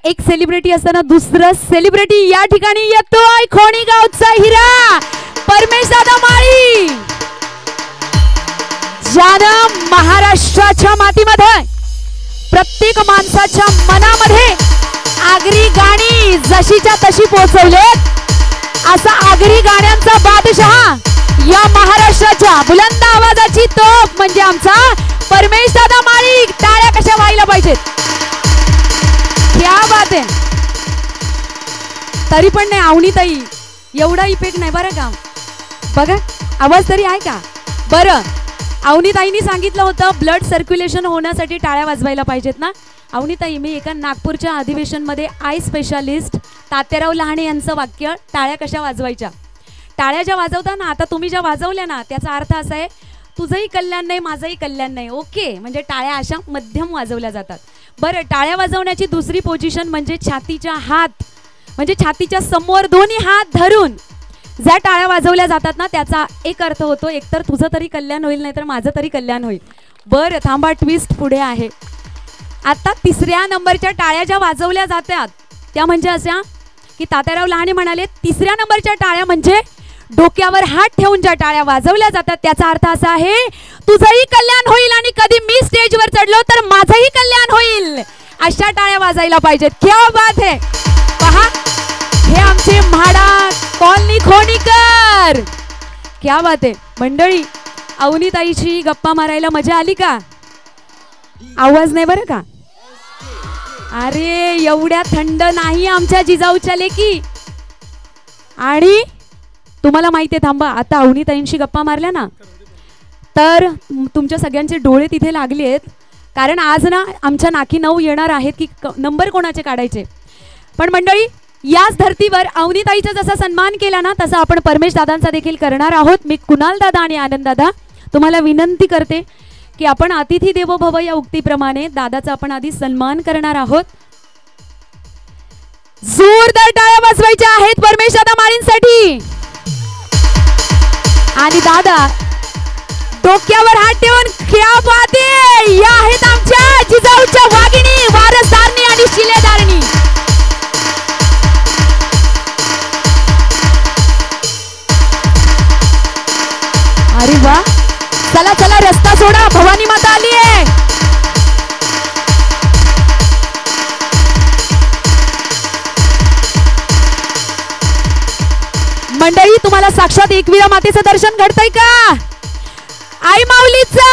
एक सेलिब्रिटी असताना दुसरा सेलिब्रिटी या ठिकाणी येतोय. खोणी गावचा हिरा परमेश दादा माळी, ज्यानं महाराष्ट्राच्या मातीमध्ये प्रत्येक माणसाच्या मनामध्ये आगरी गाणी जशीच्या तशी पोहोचवलेत. असा आगरी गाण्यांचा बादशाह, या महाराष्ट्राच्या बुलंद आवाजाची तोफ म्हणजे आमचा परमेश दादा माळी. टाळ्या कशा व्हायला पाहिजेत, क्या बात आहे. तरी पण नाही अवनीताई एवढा इफेक्ट नाही बरं का. बघा आवाज तरी आहे का. बरं अवनीताईंनी सांगितलं होतं ब्लड सर्क्युलेशन होण्यासाठी टाळ्या वाजवायला पाहिजेत ना. अवनीताई, मी एका नागपूरच्या अधिवेशनमध्ये आय स्पेशालिस्ट तात्याराव लहाणे यांचं वाक्य, टाळ्या कशा वाजवायच्या. टाळ्या ज्या वाजवता ना, आता तुम्ही ज्या वाजवल्या ना, त्याचा अर्थ असा आहे तुझंही कल्याण नाही माझंही कल्याण नाही. ओके, म्हणजे टाळ्या अशा मध्यम वाजवल्या जातात. बरं, टाळ्या वाजवण्याची दुसरी पोझिशन म्हणजे छातीच्या हात, म्हणजे छातीच्या समोर दोन्ही हात धरून ज्या टाळ्या वाजवल्या जातात ना, त्याचा एक अर्थ होतो एकतर तुझं तरी कल्याण होईल नाही तर माझं तरी कल्याण होईल. बरं थांबा, ट्विस्ट पुढे आहे. आता तिसऱ्या नंबरच्या टाळ्या ज्या वाजवल्या जातात त्या म्हणजे अशा की तात्याराव लहाणे म्हणाले तिसऱ्या नंबरच्या टाळ्या म्हणजे डोक्यावर हात ठेवून ज्या टाळ्या वाजवल्या जातात त्याचा अर्थ असा आहे तुझंही कल्याण होईल आणि कधी मी स्टेजवर चढलो तर माझंही कल्याण होईल. अशा टाळ्या वाजायला पाहिजेत. क्या बात है. पहा, हे आमचे म्हाडा कॉलनी खोणीकर. क्या बात आहे. मंडळी, अवनीताईची गप्पा मारायला मजा आली का. आवाज नाही बरं का. अरे एवढ्या थंड नाही आमच्या जिजाऊच्या लेकी. आणि तुम्हाला माहिती आहे, थांबा, आता अवनीताईंशी गप्पा मारल्या ना तर तुमच्या सगळ्यांचे डोळे तिथे लागले आहेत. कारण आज ना आमच्या नाकी 9 येणार आहेत की नंबर कोणाचे काढायचे. पण मंडळी, याच धर्तीवर अवनीताईचा जसा सन्मान केला ना तसा आपण परमेश दादांचा देखील करणार आहोत. मी कुणाल दादा आणि आनंद दादा तुम्हाला विनंती करते की आपण अतिथी देवो भव या उक्तीप्रमाणे दादाचा आपण आधी सन्मान करणार आहोत. जोरदार टाळ्या वाजवायच्या आहेत परमेश दादा माळींसाठी. आणि दादा डोक्यावर हात ठेवून क्या बात आहे, या आहेत आमच्या जिजाऊच्या वाघिणी, वारसदारणी आणि शिलेदारणी. अरे वा, चला चला रस्ता सोडा, भवानी माता आली आहे. मंडळी, तुम्हाला साक्षात एकविरा मातेचं दर्शन घडतंय का. आई माऊलीचा,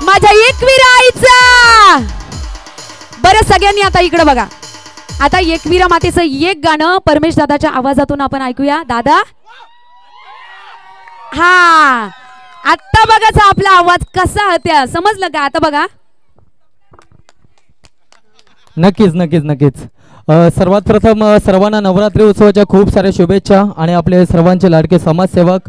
माझ्या एकविरा आईचा. बरं सगळ्यांनी आता इकडे बघा. आता एकविरा मातेचं एक गाणं परमेश दादाच्या आवाजातून आपण ऐकूया. दादा, हा आता बघाचा आपला आवाज कसा होत्या, समजलं का. आता बघा. नक्कीच नक्कीच नक्कीच. सर्वात प्रथम सर्वांना नवरात्री उत्सवाच्या खूप साऱ्या शुभेच्छा. आणि आपले सर्वांचे लाडके समाजसेवक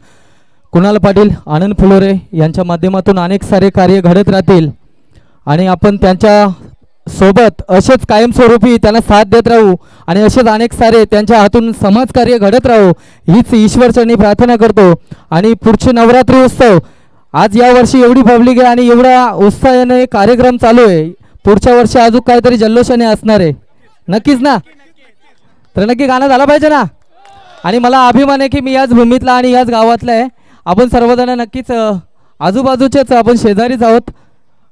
कुणाल पाटील, आनंद फुलोरे यांच्या माध्यमातून अनेक सारे कार्य घडत राहतील आणि आपण त्यांच्या सोबत असेच कायमस्वरूपी त्यांना साथ देत राहू आणि असेच अनेक सारे त्यांच्या हातून समाजकार्य घडत राहू हीच ईश्वरचरणी प्रार्थना करतो. आणि पुढचे नवरात्री उत्सव आज यावर्षी एवढी पब्लिक आहे आणि एवढा उत्साहाने कार्यक्रम चालू आहे. पुढच्या वर्षी अजून काहीतरी जल्लोषाने असणार आहे. नक्कीच ना. तर नक्की गाणं झालं पाहिजे ना. आणि मला अभिमान आहे की मी याच भूमीतला आणि याच गावातला आहे. आपण सर्वजण नक्कीच आजूबाजूचेच आपण शेजारीच आहोत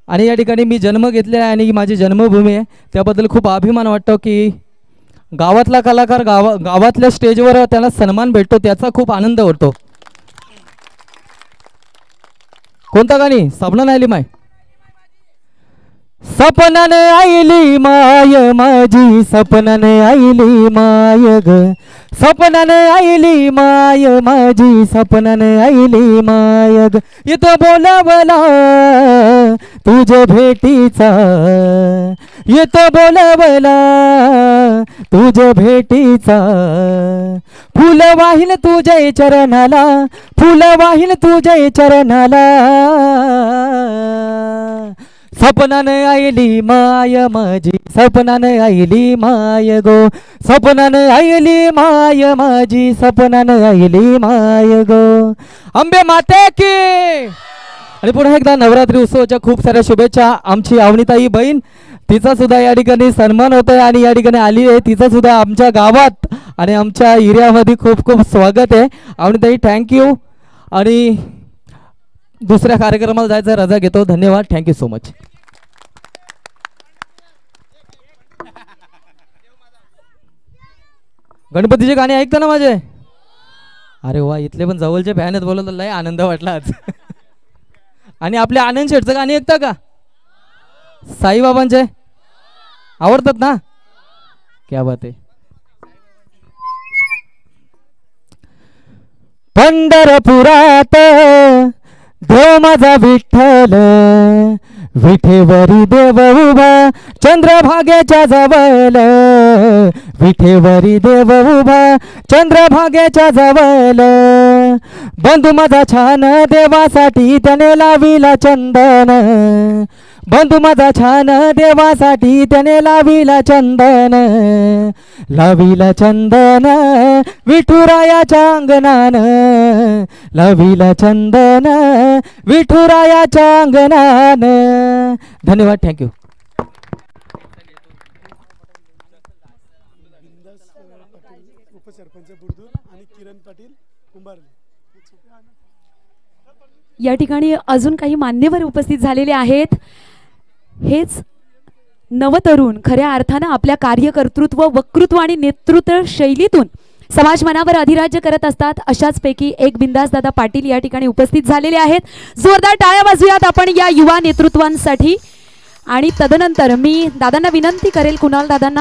आणि या ठिकाणी मी जन्म घेतलेला आहे आणि माझी जन्मभूमी आहे. त्याबद्दल खूप अभिमान वाटतो की गावातला कलाकार गावातल्या स्टेजवर त्याला सन्मान भेटतो, त्याचा खूप आनंद होतो. कोणता गाणी. सपना आली माय. सपनाने आईली माय माझी, सपनाने आईली माय ग, सपनाने आईली माय माझी, सपनाने आईली माय ग. येतो बोलावला तुझ्या भेटीचा, येतो बोलावला तुझ्या भेटीचा. फुल वाहिल तुझ्या चरणाला, फुल वाहिल तुझ्या चरणाला. सपनाने आईली माय माझी, सपनाने आईली माय गो, सपनाने आईली माय माझी, सपनाने आईली माय गो. अंबे माते की. आणि पुन्हा एकदा नवरात्री उत्सवाच्या खूप साऱ्या शुभेच्छा. आमची अवनीताई बहीण तिचा सुद्धा या ठिकाणी सन्मान होतोय आणि या ठिकाणी आली आहे. तिचं सुद्धा आमच्या गावात आणि आमच्या एरियामध्ये खूप खूप स्वागत आहे. अवनीताई थँक्यू. आणि दुसऱ्या कार्यक्रमाला जायचं, रजा घेतो. धन्यवाद. Thank you so much. गणपतीचे गाणे ऐकता ना माझे? अरे वा, इथले पण जवळचे फॅन आहेत. बोलत लय आनंद वाटला आज. आणि आपल्या आनंद शेठचं गाणे ऐकता का? साईबाबांचे आवडतात ना? क्या बात आहे. पंढरपुरात देव माझा विठ्ठल, विठेवरी देव उभा चंद्रभागेच्या जवळ, विठेवरी देव उभा चंद्रभागेच्या जवळ. बंधू माझा छान देवासाठी त्याने लाविला चंदन, बंधू माझा छान देवासाठी त्याने लाविला चंदन, लाविला चंदन विठुरायाच्या अंगणान, लाविला चंदन विठुरायाच्या अंगणान. धन्यवाद. थँक्यू. उपसरपंच बुर्दूर आणि किरण पाटील कुंभारले. या ठिकाणी अजून काही मान्यवर उपस्थित झालेले आहेत. हेच नवतरुण खऱ्या अर्थानं आपल्या कार्यकर्तृत्व, वक्तृत्व आणि नेतृत्व शैलीतून समाज मनावर अधिराज्य करत असतात. अशाच पैकी एक बिंदास दादा पाटील या ठिकाणी उपस्थित झालेले आहेत. जोरदार टाळ्या वाजवूयात आपण या युवा नेतृत्वांसाठी. आणि तदनंतर मी दादांना विनंती करेल, कुणाल दादांना